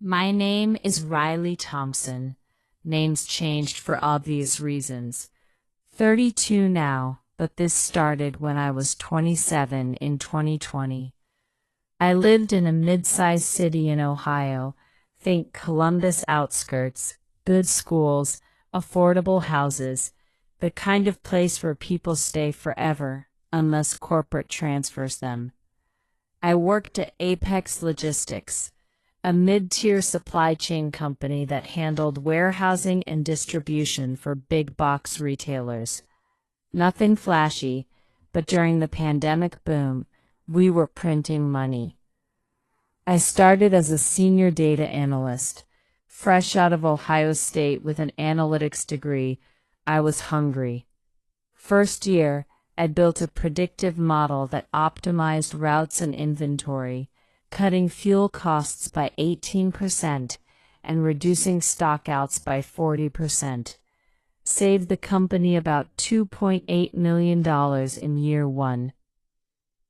My name is Riley Thompson. Names changed for obvious reasons. 32 now, but this started when I was 27 in 2020. I lived in a mid-sized city in Ohio. Think Columbus outskirts, good schools, affordable houses, the kind of place where people stay forever, unless corporate transfers them. I worked at Apex Logistics, a mid-tier supply chain company that handled warehousing and distribution for big box retailers. Nothing flashy, but during the pandemic boom, we were printing money. I started as a senior data analyst. Fresh out of Ohio State with an analytics degree, I was hungry. First year, I built a predictive model that optimized routes and inventory, cutting fuel costs by 18% and reducing stockouts by 40%. Saved the company about $2.8 million in year one.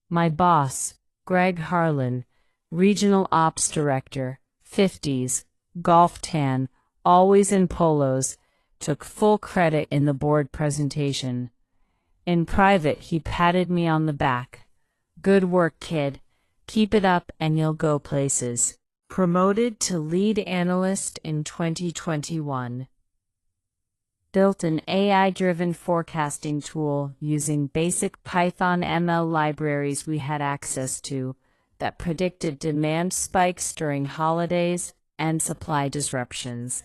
My boss, Greg Harlan, Regional Ops Director, 50s, golf tan, always in polos, took full credit in the board presentation. In private, he patted me on the back. "Good work, kid. Keep it up and you'll go places." Promoted to lead analyst in 2021. Built an AI-driven forecasting tool using basic Python ML libraries we had access to that predicted demand spikes during holidays and supply disruptions.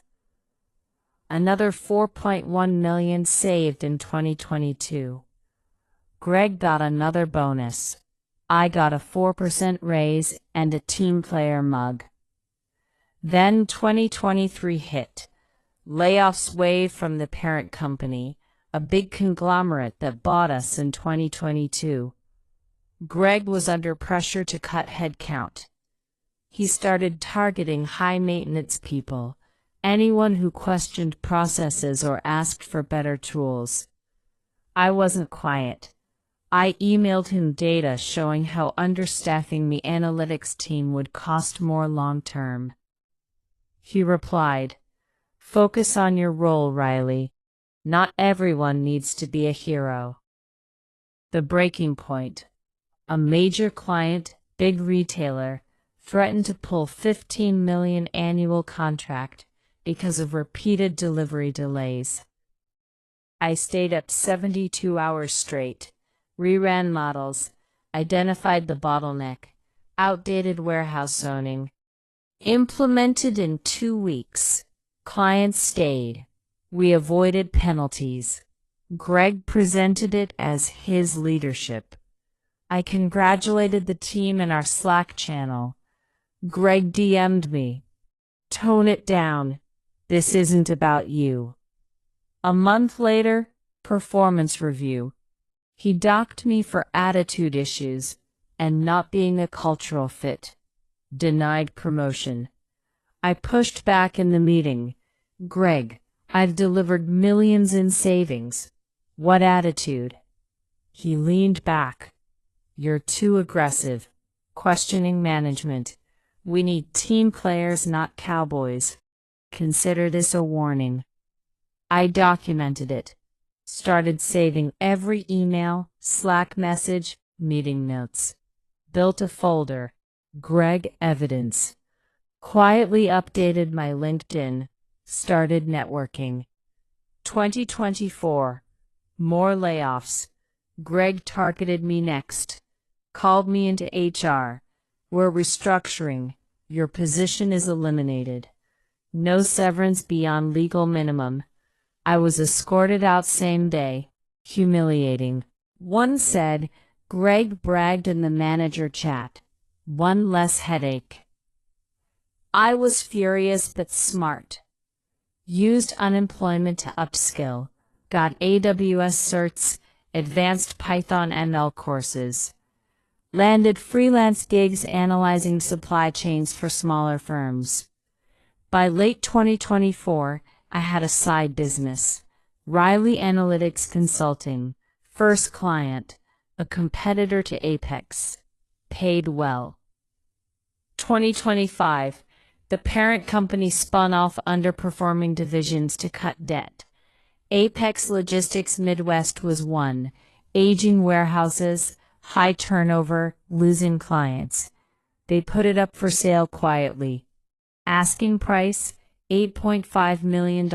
Another $4.1 million saved in 2022. Greg got another bonus. I got a 4% raise and a team player mug. Then 2023 hit. Layoffs wave from the parent company, a big conglomerate that bought us in 2022. Greg was under pressure to cut headcount. He started targeting high-maintenance people, anyone who questioned processes or asked for better tools. I wasn't quiet. I emailed him data showing how understaffing the analytics team would cost more long-term. He replied, "Focus on your role, Riley. Not everyone needs to be a hero." The breaking point. A major client, big retailer, threatened to pull $15 million annual contract because of repeated delivery delays. I stayed up 72 hours straight, reran models, identified the bottleneck, outdated warehouse zoning. Implemented in 2 weeks. Clients stayed. We avoided penalties. Greg presented it as his leadership. I congratulated the team in our Slack channel. Greg DM'd me. "Tone it down. This isn't about you." A month later, performance review. He docked me for attitude issues and not being a cultural fit. Denied promotion. I pushed back in the meeting. "Greg, I've delivered millions in savings. What attitude?" He leaned back. "You're too aggressive. Questioning management. We need team players, not cowboys. Consider this a warning." I documented it. Started saving every email, Slack message, meeting notes. Built a folder. Greg Evidence. Quietly updated my LinkedIn. Started networking. 2024. More layoffs. Greg targeted me next. Called me into HR. "We're restructuring. Your position is eliminated. No severance beyond legal minimum." I was escorted out same day. Humiliating. One said, "Greg bragged in the manager chat. One less headache." I was furious but smart. Used unemployment to upskill. Got AWS certs, advanced Python ML courses. Landed freelance gigs analyzing supply chains for smaller firms. By late 2024, I had a side business. Riley Analytics Consulting. First client, a competitor to Apex. Paid well. 2025. The parent company spun off underperforming divisions to cut debt. Apex Logistics Midwest was one. Aging warehouses, high turnover, losing clients. They put it up for sale quietly. Asking price, $8.5 million,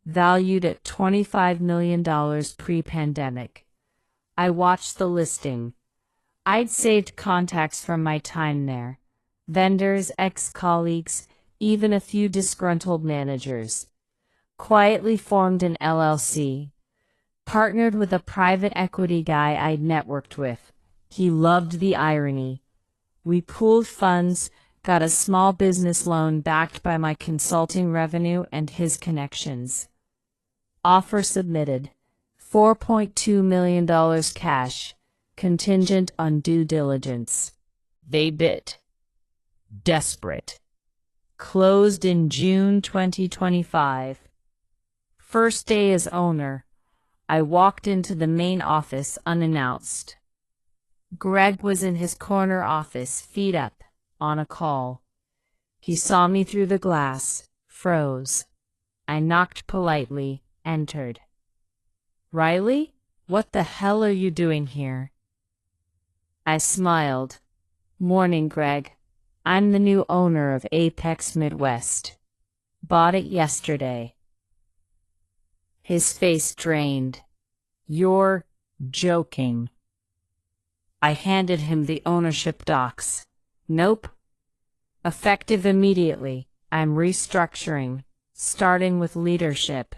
valued at $25 million pre-pandemic. I watched the listing. I'd saved contacts from my time there. Vendors, ex-colleagues, even a few disgruntled managers. Quietly formed an LLC. Partnered with a private equity guy I'd networked with. He loved the irony. We pooled funds, got a small business loan backed by my consulting revenue and his connections. Offer submitted. $4.2 million cash, contingent on due diligence. They bit. Desperate. Closed in June 2025. First day as owner, I walked into the main office unannounced. Greg was in his corner office, feet up, on a call. He saw me through the glass, froze. I knocked politely, entered. Riley, what the hell are you doing here? I smiled. Morning, Greg. I'm the new owner of Apex Midwest. Bought it yesterday. His face drained. You're joking. I handed him the ownership docs. Nope. Effective immediately. I'm restructuring, starting with leadership.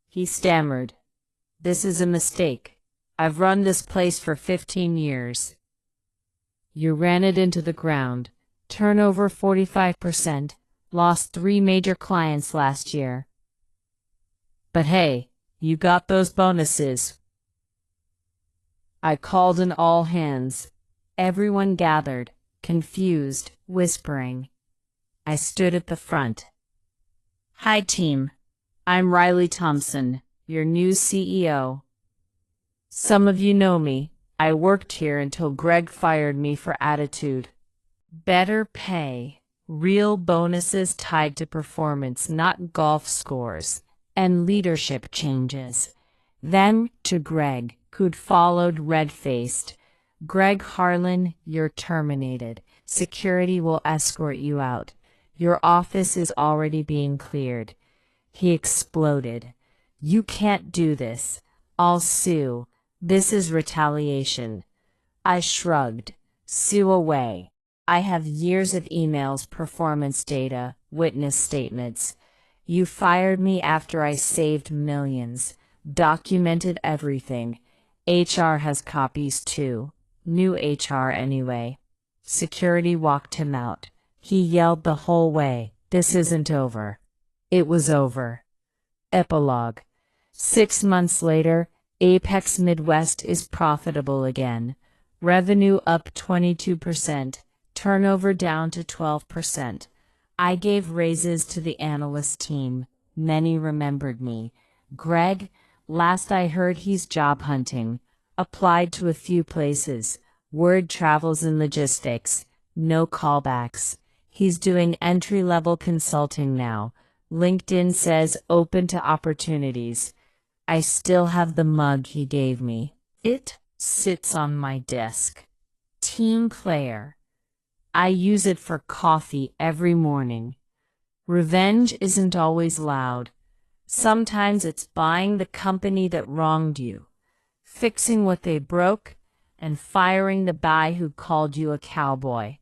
He stammered. This is a mistake. I've run this place for 15 years. You ran it into the ground. Turnover 45%. Lost 3 major clients last year. But hey, you got those bonuses. I called an all hands. Everyone gathered, confused, whispering. I stood at the front. Hi team. I'm Riley Thompson, your new CEO. Some of you know me. I worked here until Greg fired me for attitude. Better pay, real bonuses tied to performance, not golf scores, and leadership changes. Then to Greg, who'd followed red-faced. Greg Harlan, you're terminated. Security will escort you out. Your office is already being cleared. He exploded. You can't do this. I'll sue. This is retaliation. I shrugged. Sue away. I have years of emails, performance data, witness statements. You fired me after I saved millions. Documented everything. HR has copies too. New HR anyway. Security walked him out. He yelled the whole way, "This isn't over." It was over. Epilogue. 6 months later, Apex Midwest is profitable again. Revenue up 22%, turnover down to 12%. I gave raises to the analyst team. Many remembered me. Greg, last I heard he's job hunting. Applied to a few places. Word travels in logistics. No callbacks. He's doing entry-level consulting now. LinkedIn says open to opportunities. I still have the mug he gave me. It sits on my desk. Team player. I use it for coffee every morning. Revenge isn't always loud. Sometimes it's buying the company that wronged you, fixing what they broke, and firing the guy who called you a cowboy.